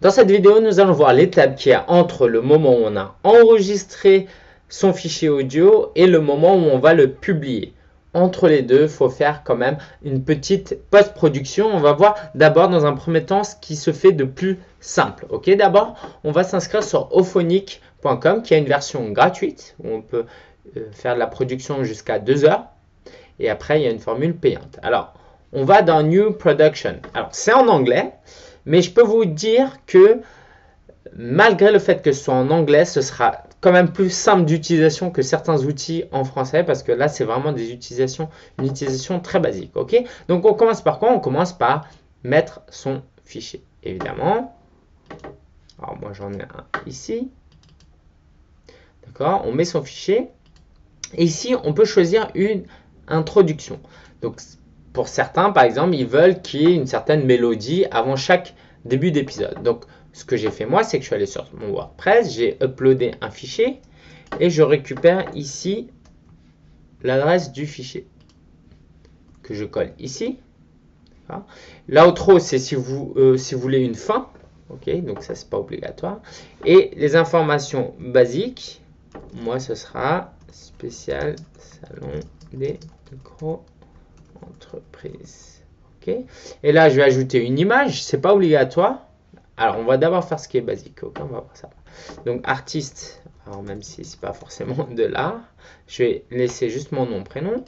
Dans cette vidéo, nous allons voir l'étape qui est entre le moment où on a enregistré son fichier audio et le moment où on va le publier. Entre les deux, il faut faire quand même une petite post-production. On va voir d'abord dans un premier temps ce qui se fait de plus simple. Ok, d'abord, on va s'inscrire sur auphonic.com qui a une version gratuite où on peut faire de la production jusqu'à 2 heures. Et après, il y a une formule payante. Alors, on va dans New Production. Alors, c'est en anglais. Mais je peux vous dire que malgré le fait que ce soit en anglais, ce sera quand même plus simple d'utilisation que certains outils en français parce que là, c'est vraiment une utilisation très basique. Ok, donc, on commence par quoi? On commence par mettre son fichier, évidemment. Alors, moi, j'en ai un ici. D'accord, on met son fichier. Et ici, on peut choisir une introduction. Donc, pour certains, par exemple, ils veulent qu'il y ait une certaine mélodie avant chaque début d'épisode. Donc, ce que j'ai fait moi, c'est que je suis allé sur mon WordPress, j'ai uploadé un fichier et je récupère ici l'adresse du fichier que je colle ici. L'outro, c'est si vous voulez une fin. Ok, donc ça, c'est pas obligatoire. Et les informations basiques, moi, ce sera spécial salon des micro-entreprises. Ok, et là, je vais ajouter une image. C'est pas obligatoire. Alors, on va d'abord faire ce qui est basique. Okay, on va voir ça. Donc, artiste, alors même si c'est pas forcément de l'art, je vais laisser juste mon nom, prénom.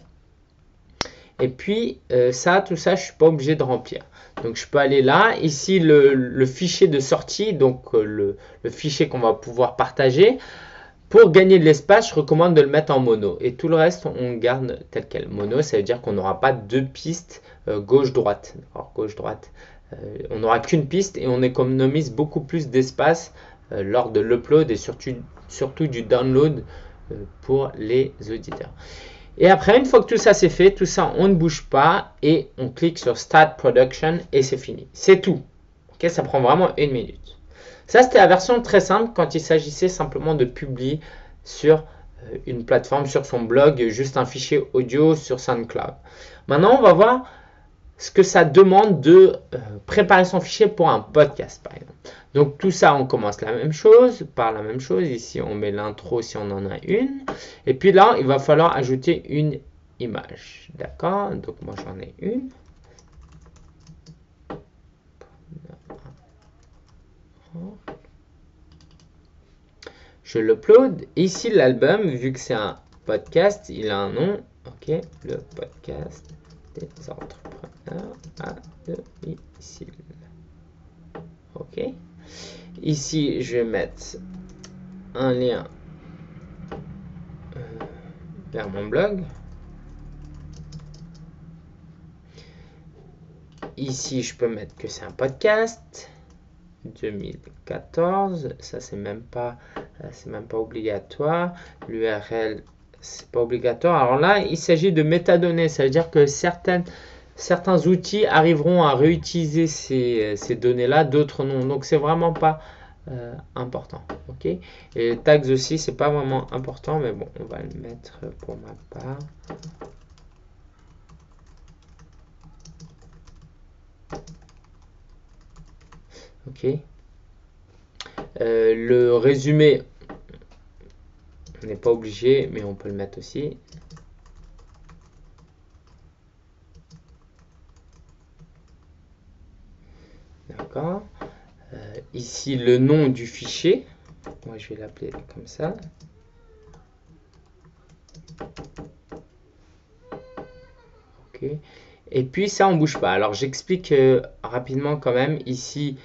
Et puis, tout ça, je suis pas obligé de remplir. Donc, je peux aller là. Ici, le fichier de sortie, donc le fichier qu'on va pouvoir partager. Pour gagner de l'espace, je recommande de le mettre en mono. Et tout le reste, on garde tel quel. Mono, ça veut dire qu'on n'aura pas deux pistes gauche-droite. Gauche-droite. On n'aura qu'une piste et on économise beaucoup plus d'espace lors de l'upload et surtout du download pour les auditeurs. Et après, une fois que tout ça c'est fait, tout ça on ne bouge pas et on clique sur Start Production et c'est fini. C'est tout. Okay, ça prend vraiment 1 minute. Ça, c'était la version très simple quand il s'agissait simplement de publier sur une plateforme, sur son blog, juste un fichier audio sur SoundCloud. Maintenant, on va voir ce que ça demande de préparer son fichier pour un podcast, par exemple. Donc, tout ça, on commence par la même chose. Ici, on met l'intro si on en a une. Et puis là, il va falloir ajouter une image. D'accord? Donc, moi, j'en ai une. Je l'upload. Ici, l'album, vu que c'est un podcast, il a un nom. Ok, le podcast des entrepreneurs à domicile. Ok. Ici, je vais mettre un lien vers mon blog. Ici, je peux mettre que c'est un podcast. 2014, ça c'est même pas obligatoire. L'URL c'est pas obligatoire. Alors là, il s'agit de métadonnées, ça veut dire que certains outils arriveront à réutiliser ces données-là, d'autres non. Donc c'est vraiment pas important. Ok. Et les tags aussi, c'est pas vraiment important, mais bon, on va le mettre pour ma part. Ok. Le résumé, on n'est pas obligé, mais on peut le mettre aussi. D'accord. Ici, le nom du fichier. Moi, je vais l'appeler comme ça. Ok. Et puis, ça, on bouge pas. Alors, j'explique rapidement quand même. Ici,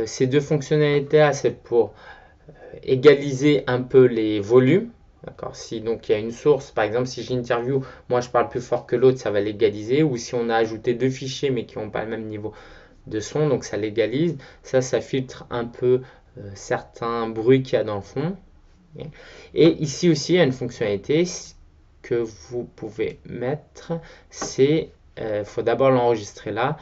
ces deux fonctionnalités, c'est pour égaliser un peu les volumes. D'accord. Si donc il y a une source, par exemple, si j'interview, moi je parle plus fort que l'autre, ça va l'égaliser. Ou si on a ajouté deux fichiers mais qui n'ont pas le même niveau de son, donc ça l'égalise. Ça filtre un peu certains bruits qu'il y a dans le fond. Et ici aussi, il y a une fonctionnalité que vous pouvez mettre. C'est, faut d'abord l'enregistrer là.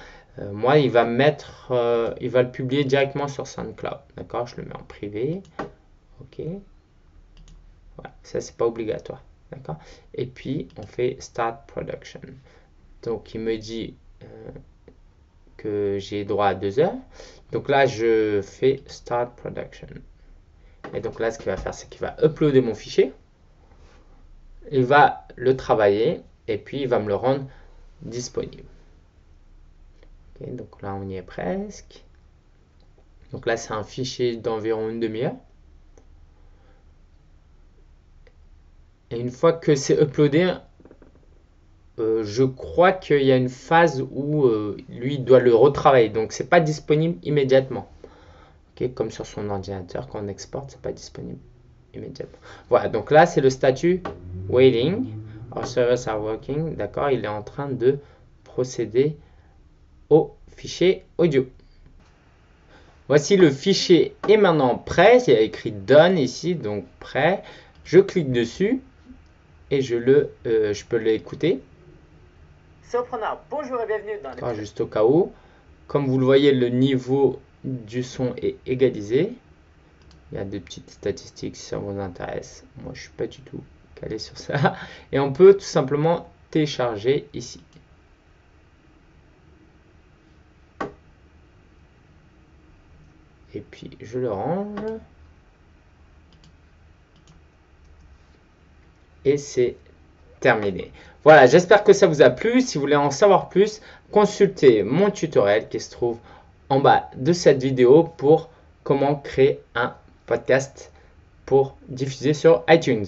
Moi, il va le publier directement sur SoundCloud. D'accord, je le mets en privé. Ok. Voilà, ça c'est pas obligatoire. D'accord. Et puis on fait Start Production. Donc il me dit que j'ai droit à 2 heures. Donc là, je fais Start Production. Et donc là, ce qu'il va faire, c'est qu'il va uploader mon fichier. Il va le travailler et puis il va me le rendre disponible. Okay, donc là, on y est presque. Donc là, c'est un fichier d'environ une demi-heure. Et une fois que c'est uploadé, je crois qu'il y a une phase où lui doit le retravailler. Donc, c'est pas disponible immédiatement. Okay, comme sur son ordinateur, quand on exporte, c'est pas disponible immédiatement. Voilà, donc là, c'est le statut waiting. Our servers are working. D'accord, il est en train de procéder au fichier audio. Voici le fichier est maintenant prêt. Il y a écrit done ici, donc prêt. Je clique dessus et je peux l'écouter. Sopreneur, bonjour et bienvenue dans le... Juste au cas où. Comme vous le voyez, le niveau du son est égalisé. Il y a des petites statistiques si ça vous intéresse. Moi, je suis pas du tout calé sur ça. Et on peut tout simplement télécharger ici. Et puis, je le range. Et c'est terminé. Voilà, j'espère que ça vous a plu. Si vous voulez en savoir plus, consultez mon tutoriel qui se trouve en bas de cette vidéo pour comment créer un podcast pour diffuser sur iTunes.